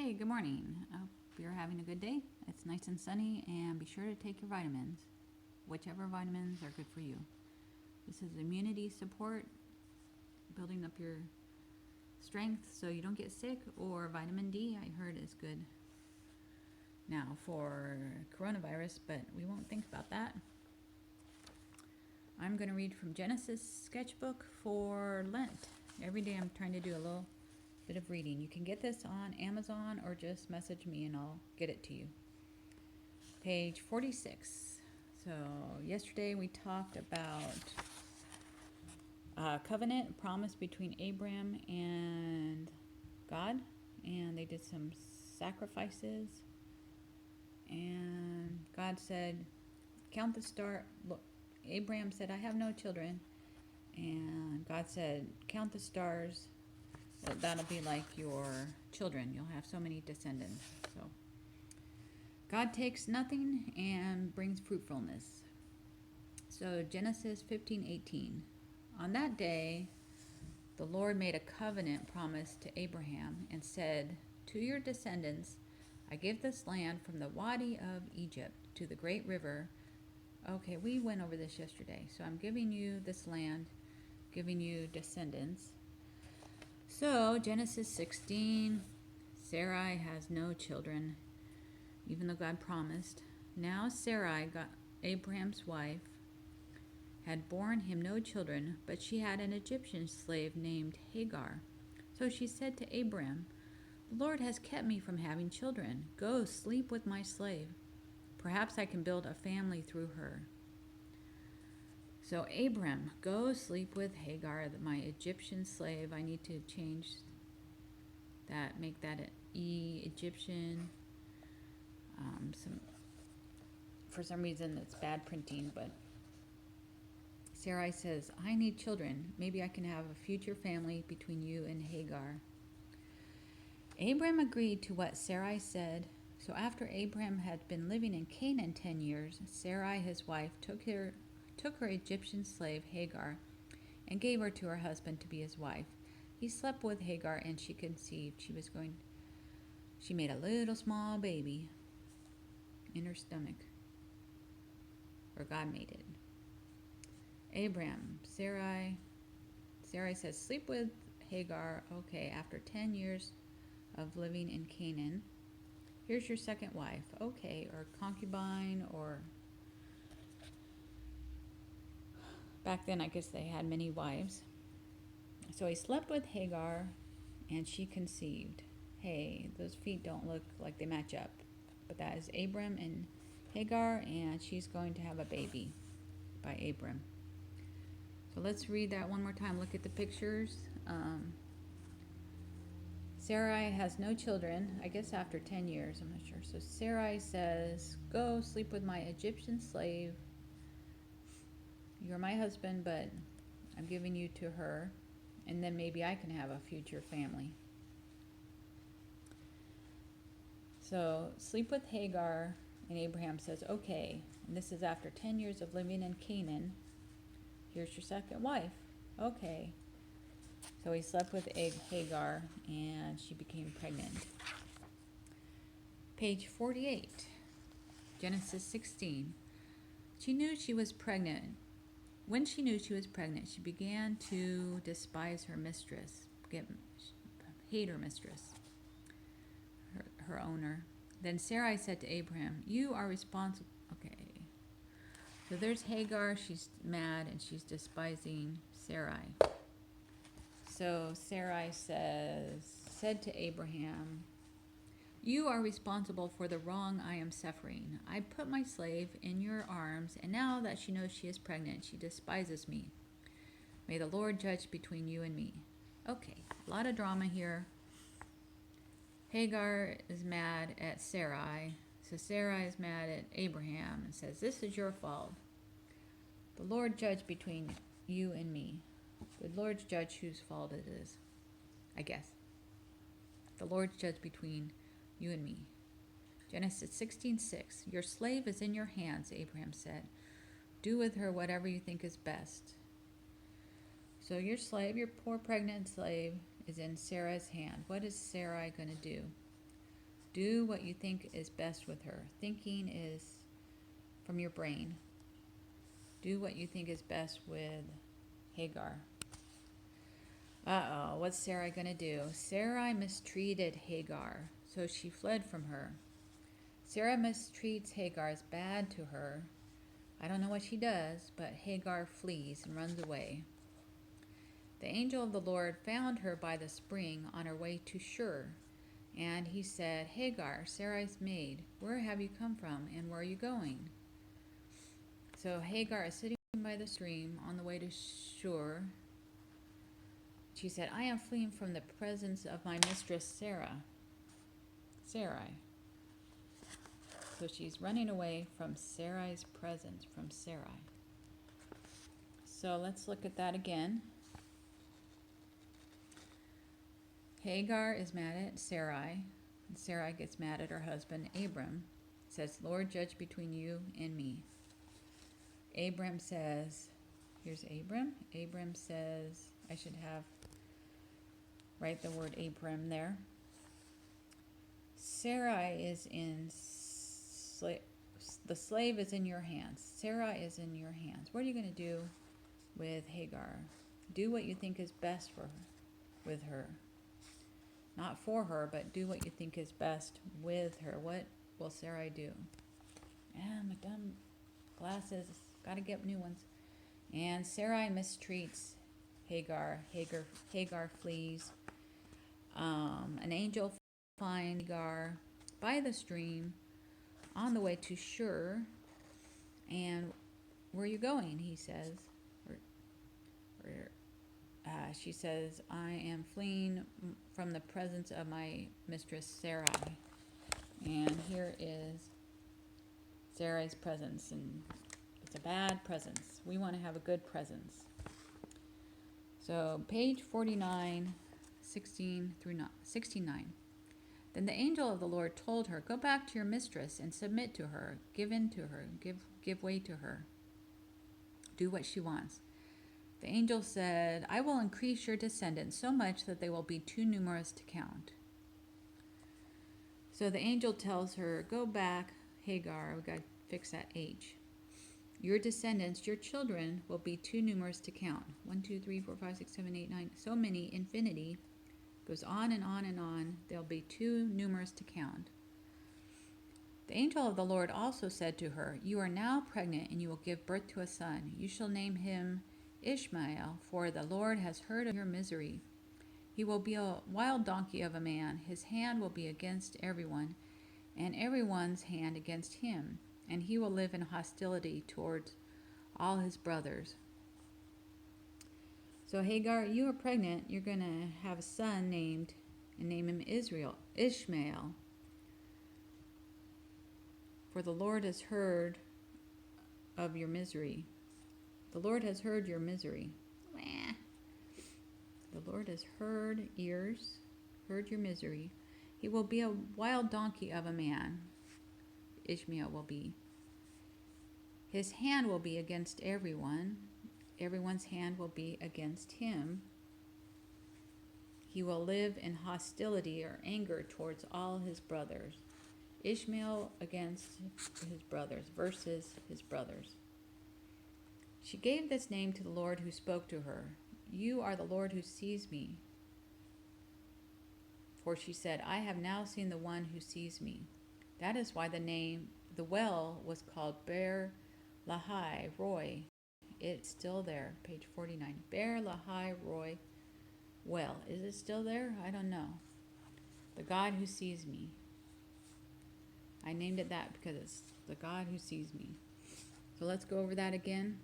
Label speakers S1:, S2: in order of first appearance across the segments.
S1: Hey, good morning. I hope you're having a good day. It's nice and sunny, and be sure to take your vitamins, whichever vitamins are good for you. This is immunity support, building up your strength so you don't get sick, or vitamin D, I heard is good now for coronavirus, but we won't think about that. I'm going to read from Genesis sketchbook for Lent. Every day I'm trying to do a little bit of reading. You can get this on Amazon or just message me and I'll get it to you. Page 46. So yesterday we talked about a covenant promise between Abram and God, and they did some sacrifices, and God said, count the star. Look, Abram said, I have no children, and God said, count the stars. That'll be like your children. You'll have so many descendants. So God takes nothing and brings fruitfulness. So Genesis 15:18. On that day, the Lord made a covenant promise to Abraham and said, to your descendants, I give this land from the Wadi of Egypt to the great river. Okay, we went over this yesterday. So I'm giving you this land, giving you descendants. So Genesis 16, Sarai has no children, even though God promised. Now Sarai, Abraham's wife, had borne him no children, but she had an Egyptian slave named Hagar. So she said to Abram, the Lord has kept me from having children. Go sleep with my slave. Perhaps I can build a family through her. So Abram, go sleep with Hagar, my Egyptian slave. I need to change that, make that an Egyptian. For some reason it's bad printing, but Sarai says, I need children. Maybe I can have a future family between you and Hagar. Abram agreed to what Sarai said. So after Abram had been living in Canaan 10 years, Sarai, his wife, took her Egyptian slave Hagar and gave her to her husband to be his wife. He slept with Hagar and she conceived. She made a little small baby in her stomach. Or God made it. Sarai says, sleep with Hagar. Okay, after 10 years of living in Canaan, here's your second wife. Okay, or concubine, or back then I guess they had many wives. So he slept with Hagar and she conceived. Hey, those feet don't look like they match up. But that is Abram and Hagar, and she's going to have a baby by Abram. So let's read that one more time. Look at the pictures. Sarai has no children, I guess after 10 years, I'm not sure. So Sarai says, go sleep with my Egyptian slave. You're my husband, but I'm giving you to her, and then maybe I can have a future family. So sleep with Hagar, and Abraham says, okay. And this is after 10 years of living in Canaan. Here's your second wife. Okay. So he slept with Hagar, and she became pregnant. Page 48, Genesis 16. She knew she was pregnant. When she knew she was pregnant, she began to despise her mistress, hate her mistress, her owner. Then Sarai said to Abraham, you are responsible. Okay. So there's Hagar. She's mad and she's despising Sarai. So Sarai said to Abraham, you are responsible for the wrong I am suffering. I put my slave in your arms, and now that she knows she is pregnant, she despises me. May the Lord judge between you and me. Okay, a lot of drama here. Hagar is mad at Sarai. So Sarai is mad at Abraham and says, this is your fault. The Lord judge between you and me. The Lord's judge whose fault it is, I guess. The Lord's judge between you and me. Genesis 16:6. Your slave is in your hands, Abraham said. Do with her whatever you think is best. So your slave, your poor pregnant slave, is in Sarah's hand. What is Sarai going to do? Do what you think is best with her. Thinking is from your brain. Do what you think is best with Hagar. Uh-oh, what's Sarai going to do? Sarai mistreated Hagar, so she fled from her. Sarah mistreats Hagar as bad to her. I don't know what she does, but Hagar flees and runs away. The angel of the Lord found her by the spring on her way to Shur, and he said, Hagar, Sarai's maid, where have you come from, and where are you going? So Hagar is sitting by the stream on the way to Shur. She said, I am fleeing from the presence of my mistress Sarai. So she's running away from Sarai's presence, from Sarai. So let's look at that again. Hagar is mad at Sarai, and Sarai gets mad at her husband Abram. Says, Lord, judge between you and me. Abram says, here's Abram. Abram says, I should write the word Abram there. Sarai is in the slave is in your hands. Sarai is in your hands. What are you going to do with Hagar? Do what you think is best for her, with her. Not for her, but do what you think is best with her. What will Sarai do? My dumb glasses. Got to get new ones. And Sarai mistreats Hagar. Hagar flees. An angel finds Hagar by the stream on the way to Shur. And where are you going? He says. She says, I am fleeing from the presence of my mistress Sarai. And here is Sarai's presence. And it's a bad presence. We want to have a good presence. So page 49, 16 through 69. Then the angel of the Lord told her, go back to your mistress and submit to her. Give in to her. Give way to her. Do what she wants. The angel said, I will increase your descendants so much that they will be too numerous to count. So the angel tells her, go back, Hagar. We've got to fix that H. Your descendants, your children, will be too numerous to count. 1, 2, 3, 4, 5, 6, 7, 8, 9. So many, infinity. Goes on and on and on. They'll be too numerous to count. The angel of the Lord also said to her, you are now pregnant, and you will give birth to a son. You shall name him Ishmael, for the Lord has heard of your misery. He will be a wild donkey of a man. His hand will be against everyone, and everyone's hand against him, and he will live in hostility towards all his brothers. So Hagar, you are pregnant. You're going to have a son name him Ishmael. For the Lord has heard of your misery. The Lord has heard your misery. The Lord has heard your misery. He will be a wild donkey of a man. Ishmael will be. His hand will be against everyone. Everyone's hand will be against him. He will live in hostility or anger towards all his brothers. Ishmael against his brothers versus his brothers. She gave this name to the Lord who spoke to her. You are the Lord who sees me. For she said, I have now seen the one who sees me. That is why the well was called Ber Lahai Roy. It's still there, page 49. Ber Lahai Roy well. Is it still there? I don't know. The God who sees me. I named it that because it's the God who sees me. So let's go over that again.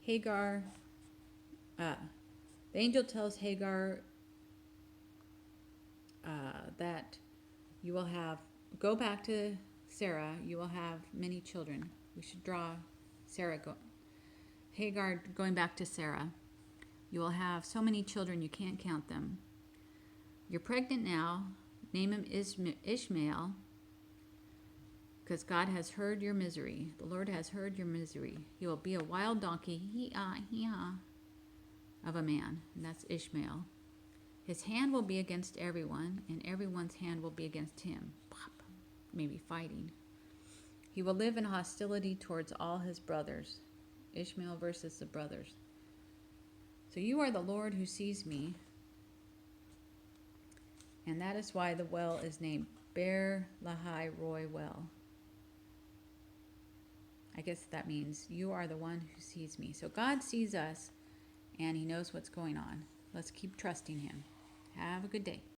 S1: Hagar, the angel tells Hagar that you will go back to Sarah, you will have many children. We should draw Hagar going back to Sarah. You will have so many children you can't count them. You're pregnant now. Name him Ishmael, because God has heard your misery. The Lord has heard your misery. He will be a wild donkey, of a man, and that's Ishmael. His hand will be against everyone, and everyone's hand will be against him. Pop, maybe fighting. He will live in hostility towards all his brothers. Ishmael versus the brothers. So you are the Lord who sees me, and that is why the well is named Ber Lahai Roy Well. I guess that means you are the one who sees me. So God sees us, and he knows what's going on. Let's keep trusting him. Have a good day.